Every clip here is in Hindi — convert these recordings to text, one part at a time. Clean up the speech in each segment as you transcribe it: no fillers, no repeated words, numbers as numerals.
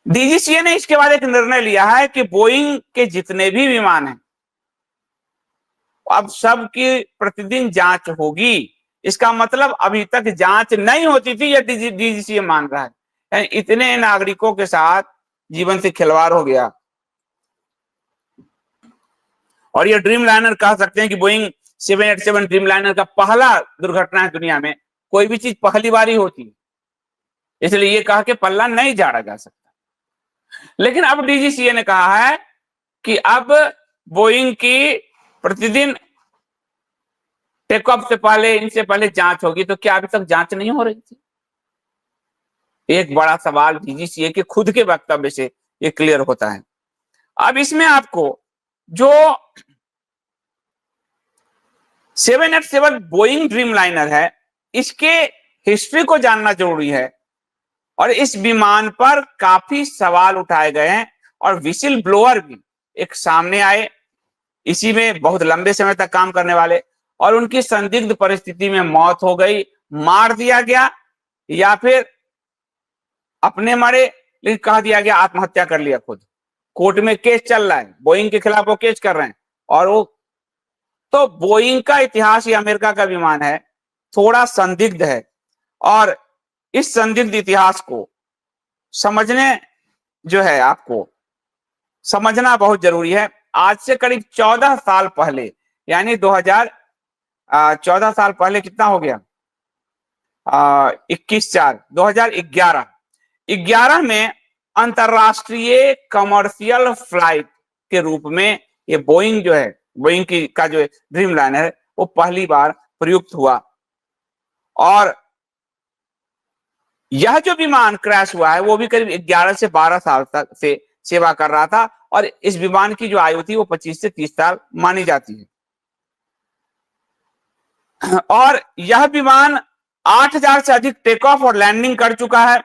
डीजीसीए ने इसके बाद एक निर्णय लिया है कि बोइंग के जितने भी विमान हैं अब सबकी प्रतिदिन जांच होगी। इसका मतलब अभी तक जांच नहीं होती थी, यह डीजीसीए मान रहा है। यानी इतने नागरिकों के साथ जीवन से खिलवाड़ हो गया। और ये ड्रीम लाइनर कह सकते हैं कि बोइंग 787 ड्रीम लाइनर का पहला दुर्घटना है दुनिया में। कोई भी चीज पहली बार ही होती है, इसलिए ये कहा कि पल्ला नहीं झाड़ा जा सकता। लेकिन अब डीजीसीए ने कहा है कि अब बोइंग की प्रतिदिन टेक ऑफ से पहले, इनसे पहले जांच होगी। तो क्या अभी तक जांच नहीं हो रही थी? एक बड़ा सवाल डीजीसीए के खुद के वक्तव्य से ये क्लियर होता है। अब इसमें आपको जो 787 बोइंग ड्रीम लाइनर है, इसके हिस्ट्री को जानना जरूरी है। और इस विमान पर काफी सवाल उठाए गए हैं और विसिल ब्लोअर भी एक सामने आए इसी में बहुत लंबे समय तक काम करने वाले, और उनकी संदिग्ध परिस्थिति में मौत हो गई, मार दिया गया या फिर अपने मरे, लेकिन कह दिया गया आत्महत्या कर लिया खुद। कोर्ट में केस चल रहा है, बोइंग के खिलाफ वो केस कर रहे हैं। और वो तो बोइंग का इतिहास, ये अमेरिका का विमान है, थोड़ा संदिग्ध है। और इस संदिग्ध इतिहास को समझने जो है आपको समझना बहुत जरूरी है। आज से करीब 14 साल पहले, यानी 14 साल पहले कितना हो गया, 21/4/2011 में अंतरराष्ट्रीय कमर्शियल फ्लाइट के रूप में ये बोइंग जो है, बोइंग की का जो ड्रीम लाइनर है, वो पहली बार प्रयुक्त हुआ। और यह जो विमान क्रैश हुआ है वो भी करीब 11 से 12 साल तक से सेवा कर रहा था। और इस विमान की जो आयु थी वो 25 से 30 साल मानी जाती है। और यह विमान 8000 से अधिक टेक ऑफ और लैंडिंग कर चुका है।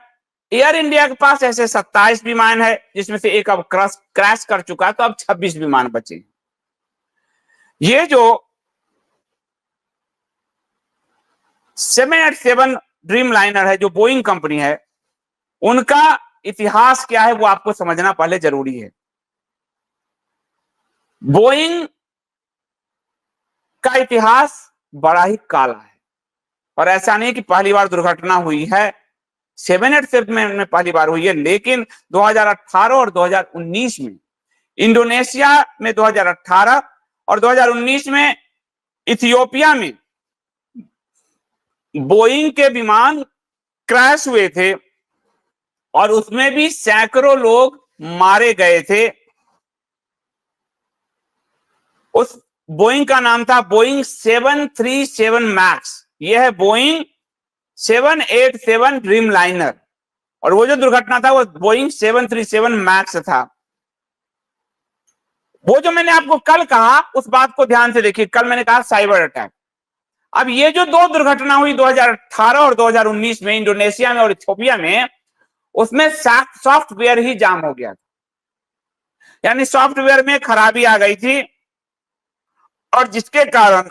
एयर इंडिया के पास ऐसे 27 विमान है, जिसमें से एक अब क्रैश कर चुका है, तो अब 26 विमान बचे। ये जो 787 ड्रीम लाइनर है, जो बोइंग कंपनी है, उनका इतिहास क्या है वो आपको समझना पहले जरूरी है। बोइंग का इतिहास बड़ा ही काला है, और ऐसा नहीं कि पहली बार दुर्घटना हुई है। 787 में पहली बार हुई है, लेकिन 2018 और 2019 में इंडोनेशिया में 2018 और 2019 में इथियोपिया में बोइंग के विमान क्रैश हुए थे, और उसमें भी सैकड़ों लोग मारे गए थे। उस बोइंग का नाम था बोइंग 737 मैक्स। यह है बोइंग 787 ड्रीम लाइनर, और वो जो दुर्घटना था वो बोइंग 737 मैक्स था। वो जो मैंने आपको कल कहा, उस बात को ध्यान से देखिए। कल मैंने कहा साइबर अटैक। अब ये जो दो दुर्घटना हुई 2018 और 2019 में इंडोनेशिया में और इथियोपिया में, उसमें सॉफ्टवेयर ही जाम हो गया था। यानी सॉफ्टवेयर में खराबी आ गई थी, और जिसके कारण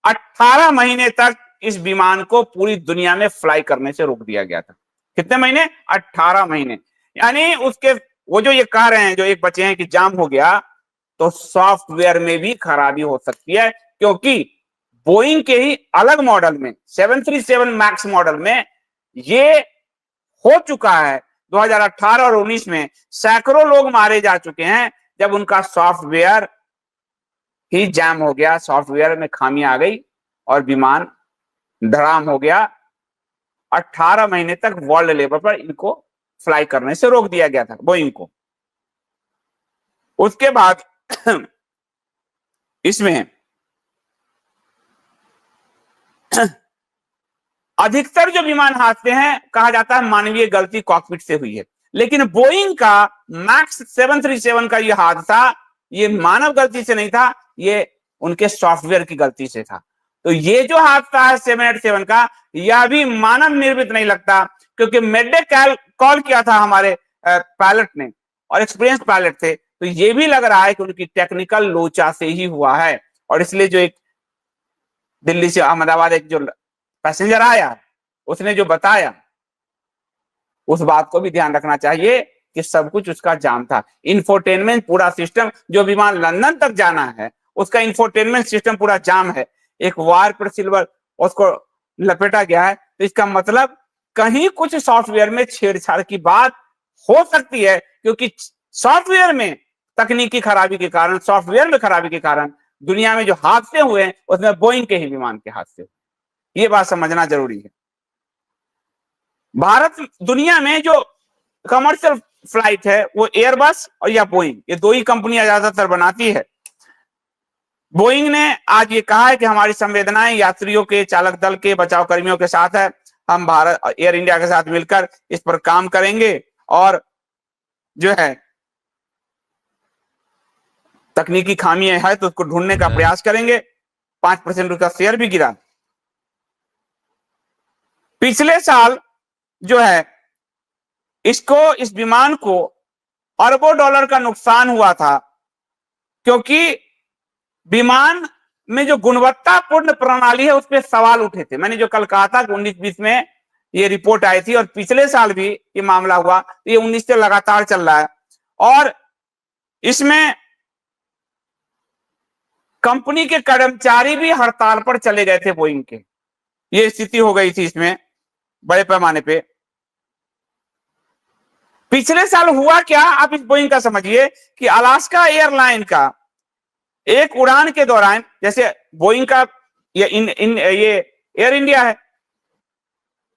18 महीने तक इस विमान को पूरी दुनिया में फ्लाई करने से रोक दिया गया था। कितने महीने? 18 महीने। यानी उसके वो जो ये कह रहे हैं, जो एक बचे हैं कि जाम हो गया, तो सॉफ्टवेयर में भी खराबी हो सकती है, क्योंकि बोइंग के ही अलग मॉडल में 737 मैक्स मॉडल में ये हो चुका है। 2018 और 19 में सैकड़ों लोग मारे जा चुके हैं जब उनका सॉफ्टवेयर ही जैम हो गया, सॉफ्टवेयर में खामी आ गई और विमान धड़ाम हो गया। 18 महीने तक वर्ल्ड लेवल पर इनको फ्लाई करने से रोक दिया गया था, बोइंग को। उसके बाद इसमें अधिकतर जो विमान हादसे हैं, कहा जाता है मानवीय गलती कॉकपिट से हुई है, लेकिन बोइंग का मैक्स 737 का यह हादसा ये मानव गलती से नहीं था, ये उनके सॉफ्टवेयर की गलती से था। तो ये जो हादसा है 787 का, यह भी मानव निर्मित नहीं लगता, क्योंकि मेडे कॉल किया था हमारे पायलट ने, और एक्सपीरियंस पायलट थे। तो ये भी लग रहा है कि उनकी टेक्निकल लोचा से ही हुआ है। और इसलिए जो एक दिल्ली से अहमदाबाद एक जो पैसेंजर आया, उसने जो बताया उस बात को भी ध्यान रखना चाहिए कि सब कुछ उसका जाम था। इंफोटेनमेंट पूरा सिस्टम, जो विमान लंदन तक जाना है उसका इंफोटेनमेंट सिस्टम पूरा जाम है। एक वायर पर सिल्वर उसको लपेटा गया है, तो इसका मतलब कहीं कुछ सॉफ्टवेयर में छेड़छाड़ की बात हो सकती है, क्योंकि सॉफ्टवेयर में तकनीकी खराबी के कारण, सॉफ्टवेयर में खराबी के कारण दुनिया में जो हादसे हुए हैं उसमें बोइंग के ही विमान के हादसे, ये बात समझना जरूरी है। भारत दुनिया में जो कमर्शियल फ्लाइट है वो एयरबस और या बोइंग, ये दो ही कंपनियां ज्यादातर बनाती है। बोइंग ने आज ये कहा है कि हमारी संवेदनाएं यात्रियों के, चालक दल के, बचाव कर्मियों के साथ है। हम भारत एयर इंडिया के साथ मिलकर इस पर काम करेंगे और जो है तकनीकी खामी है तो उसको ढूंढने का प्रयास करेंगे। 5% उसका शेयर भी गिरा। पिछले साल जो है इस विमान को अरबों डॉलर का नुकसान हुआ था, क्योंकि विमान में जो गुणवत्तापूर्ण प्रणाली है उस पर सवाल उठे थे। मैंने जो कल कहा था कि 19-20 में ये रिपोर्ट आई थी और पिछले साल भी ये मामला हुआ, तो ये 19 से लगातार चल रहा है और इसमें कंपनी के कर्मचारी भी हड़ताल पर चले गए थे बोइंग के। ये स्थिति हो गई थी इसमें बड़े पैमाने पे। पिछले साल हुआ क्या, आप इस बोइंग का समझिए कि अलास्का एयरलाइन का एक उड़ान के दौरान, जैसे बोइंग का ये एयर इंडिया है,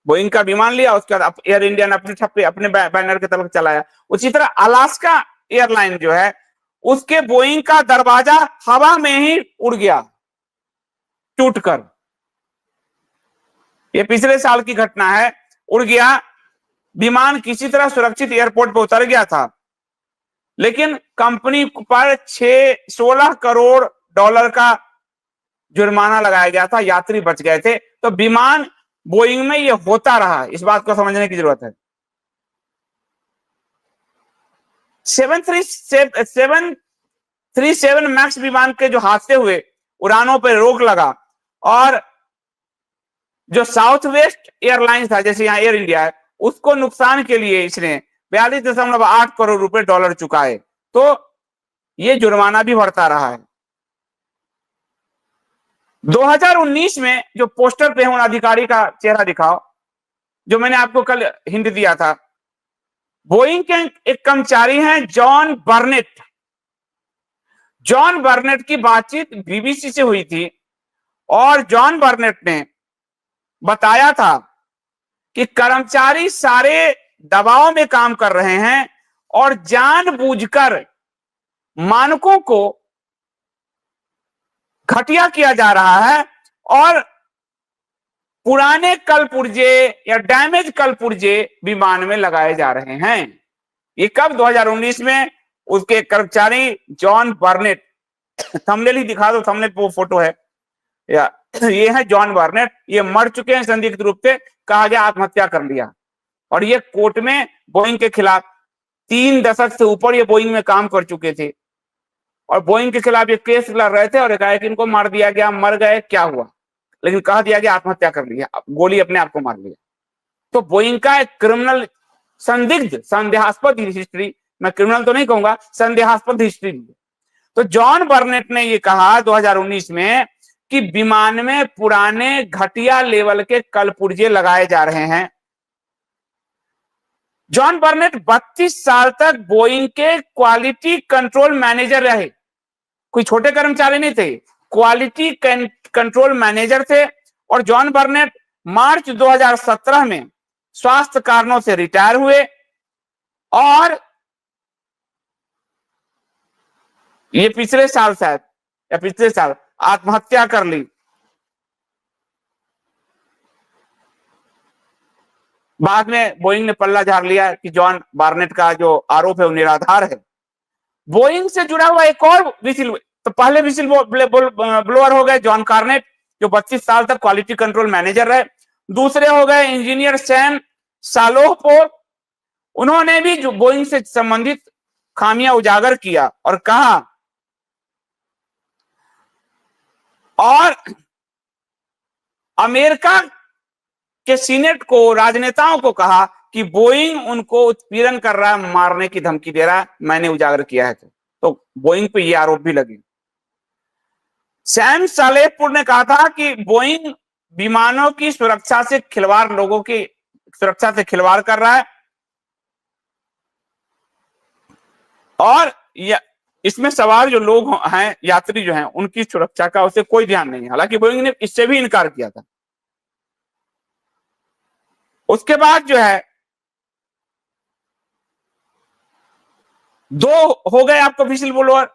बोइंग का विमान लिया, उसके बाद एयर इंडिया ने अपने छप्पे अपने बैनर के तरफ चलाया। उसी तरह अलास्का एयरलाइन जो है उसके बोइंग का दरवाजा हवा में ही उड़ गया टूटकर। ये पिछले साल की घटना है, उड़ गया विमान, किसी तरह सुरक्षित एयरपोर्ट पर उतर गया था, लेकिन कंपनी पर 16 करोड़ डॉलर का जुर्माना लगाया गया था, यात्री बच गए थे। तो विमान बोइंग में ये होता रहा, इस बात को समझने की जरूरत है। 737 मैक्स विमान के जो हादसे हुए, उड़ानों पर रोक लगा और जो साउथ वेस्ट एयरलाइंस था, जैसे यहाँ एयर इंडिया है, उसको नुकसान के लिए इसने 42.8 करोड़ रुपए डॉलर चुकाए। तो ये जुर्माना भी बढ़ता रहा है। 2019 में जो पोस्टर पे उन अधिकारी का चेहरा दिखाओ, जो मैंने आपको कल हिंट दिया था, बोइंग के एक कर्मचारी हैं जॉन बर्नेट। जॉन बर्नेट की बातचीत बीबीसी से हुई थी और जॉन बर्नेट ने बताया था कि कर्मचारी सारे दबाव में काम कर रहे हैं और जानबूझकर मानकों को घटिया किया जा रहा है और पुराने कल पुर्जे या डैमेज कल पुर्जे विमान में लगाए जा रहे हैं। ये कब? 2019 में उसके कर्मचारी जॉन बर्नेट, थंबनेल ही दिखा दो, थंबनेल पे वो फोटो है, या ये है जॉन बर्नेट। ये मर चुके हैं संदिग्ध रूप से, कहा गया आत्महत्या कर लिया। और ये कोर्ट में बोइंग के खिलाफ 3 दशक से ऊपर ये बोइंग में काम कर चुके थे और बोइंग के खिलाफ ये केस लड़ रहे थे और कहा कि इनको मार दिया गया, मर गए, क्या हुआ, लेकिन कहा दिया गया आत्महत्या कर लिया, गोली अपने आप को मार लिया। तो बोइंग का एक क्रिमिनल, संदिग्ध, संदेहास्पद हिस्ट्री, मैं क्रिमिनल तो नहीं कहूंगा, संदेहास्पद हिस्ट्री। तो जॉन बर्नेट ने ये कहा 2019 में कि विमान में पुराने घटिया लेवल के कलपुर्जे लगाए जा रहे हैं। जॉन बर्नेट 32 साल तक बोइंग के क्वालिटी कंट्रोल मैनेजर रहे, कोई छोटे कर्मचारी नहीं थे, क्वालिटी कंट्रोल मैनेजर थे। और जॉन बर्नेट मार्च 2017 में स्वास्थ्य कारणों से रिटायर हुए और ये पिछले साल शायद या पिछले साल आत्महत्या कर ली। बाद में बोइंग ने पल्ला झाड़ लिया कि जॉन बर्नेट का जो आरोप है वो निराधार है। बोइंग से जुड़ा हुआ एक और विसिल, तो पहले विसिल ब्लोअर हो गए जॉन कार्नेट, जो 32 साल तक क्वालिटी कंट्रोल मैनेजर रहे। दूसरे हो गए इंजीनियर सैम सालोहपोर, उन्होंने भी जो बोइंग से संबंधित खामियां उजागर किया और कहा, और अमेरिका के सीनेट को, राजनेताओं को कहा कि बोइंग उनको उत्पीड़न कर रहा है, मारने की धमकी दे रहा है, मैंने उजागर किया है। तो बोइंग पे ये आरोप भी लगे। सैम सालेहपुर ने कहा था कि बोइंग विमानों की सुरक्षा से खिलवाड़, लोगों की सुरक्षा से खिलवाड़ कर रहा है और इसमें सवार जो लोग हैं, यात्री जो हैं, उनकी सुरक्षा का उसे कोई ध्यान नहीं है। हालांकि बोइंग ने इससे भी इनकार किया था। उसके बाद जो है, दो हो गए आपको विसिल ब्लोअर।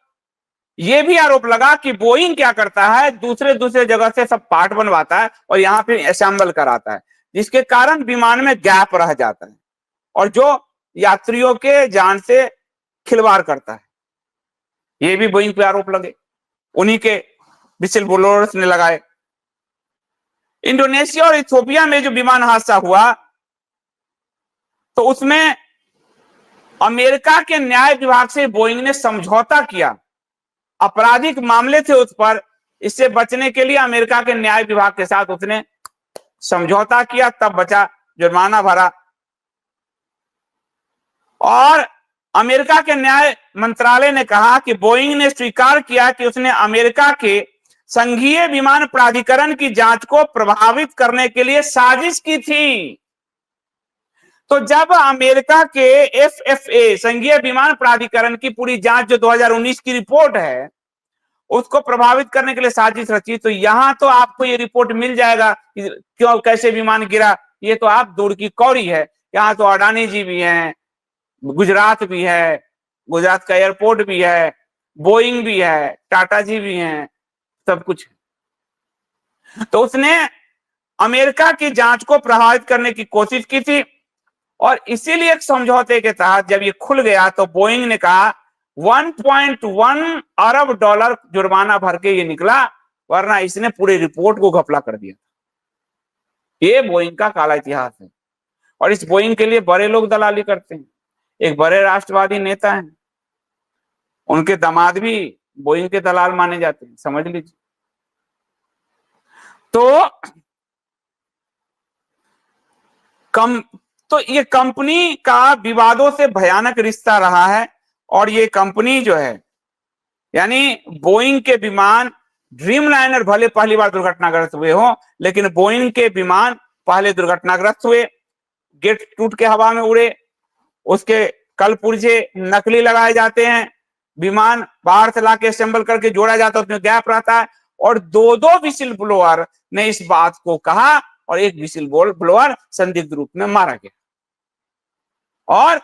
ये भी आरोप लगा कि बोइंग क्या करता है, दूसरे जगह से सब पार्ट बनवाता है और यहां पे असेंबल कराता है, जिसके कारण विमान में गैप रह जाता है और जो यात्रियों के जान से खिलवाड़ करता है। ये भी बोइंग पे आरोप लगे, उन्हीं के विसिल ब्लोअर्स ने लगाए। इंडोनेशिया और इथियोपिया में जो विमान हादसा हुआ, तो उसमें अमेरिका के न्याय विभाग से बोइंग ने समझौता किया। आपराधिक मामले थे उस पर, इससे बचने के लिए अमेरिका के न्याय विभाग के साथ उसने समझौता किया, तब बचा, जुर्माना भरा। और अमेरिका के न्याय मंत्रालय ने कहा कि बोइंग ने स्वीकार किया कि उसने अमेरिका के संघीय विमान प्राधिकरण की जांच को प्रभावित करने के लिए साजिश की थी। तो जब अमेरिका के FFA, संघीय विमान प्राधिकरण की पूरी जांच जो 2019 की रिपोर्ट है, उसको प्रभावित करने के लिए साजिश रची, तो यहां तो आपको ये रिपोर्ट मिल जाएगा कि क्यों, कैसे विमान गिरा। ये तो आप दूर की कौड़ी है। यहाँ तो अडानी जी भी हैं, गुजरात भी है, गुजरात का एयरपोर्ट भी है, बोइंग भी है, टाटा जी भी हैं, सब कुछ। तो उसने अमेरिका की जांच को प्रभावित करने की कोशिश की थी और इसीलिए एक समझौते के तहत जब ये खुल गया तो बोइंग ने कहा 1.1 अरब डॉलर जुर्माना भर के ये निकला, वरना इसने पूरे रिपोर्ट को घपला कर दिया। ये बोइंग का काला इतिहास है और इस बोइंग के लिए बड़े लोग दलाली करते हैं। एक बड़े राष्ट्रवादी नेता हैं, उनके दामाद भी बोइंग के दलाल माने जाते हैं, समझ लीजिए। तो ये कंपनी का विवादों से भयानक रिश्ता रहा है और ये कंपनी जो है, यानी बोइंग के विमान, ड्रीमलाइनर भले पहली बार दुर्घटनाग्रस्त हुए हो, लेकिन बोइंग के विमान पहले दुर्घटनाग्रस्त हुए, गेट टूट के हवा में उड़े, उसके कल पुर्जे नकली लगाए जाते हैं, विमान बाहर से लाके असेंबल करके जोड़ा जाता है, उसमें गैप रहता है। और दो विसिल ब्लोअर ने इस बात को कहा और एक विसिल ब्लोअर संदिग्ध रूप में मारा गया। और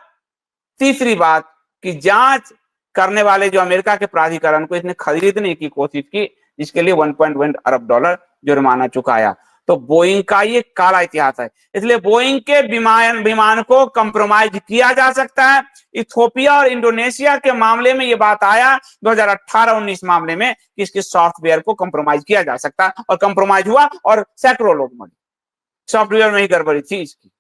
तीसरी बात कि जांच करने वाले जो अमेरिका के प्राधिकरण को इसने खरीदने की कोशिश की, जिसके लिए 1.1 अरब डॉलर जुर्माना चुकाया। तो बोइंग का ये काला इतिहास है। इसलिए बोइंग के विमान को कंप्रोमाइज किया जा सकता है। इथियोपिया और इंडोनेशिया के मामले में ये बात आया 2018-19 मामले में कि इसके सॉफ्टवेयर को कंप्रोमाइज किया जा सकता है और कंप्रोमाइज हुआ और सैकड़ों लोग मरे। सॉफ्टवेयर में ही गड़बड़ी थी इसकी।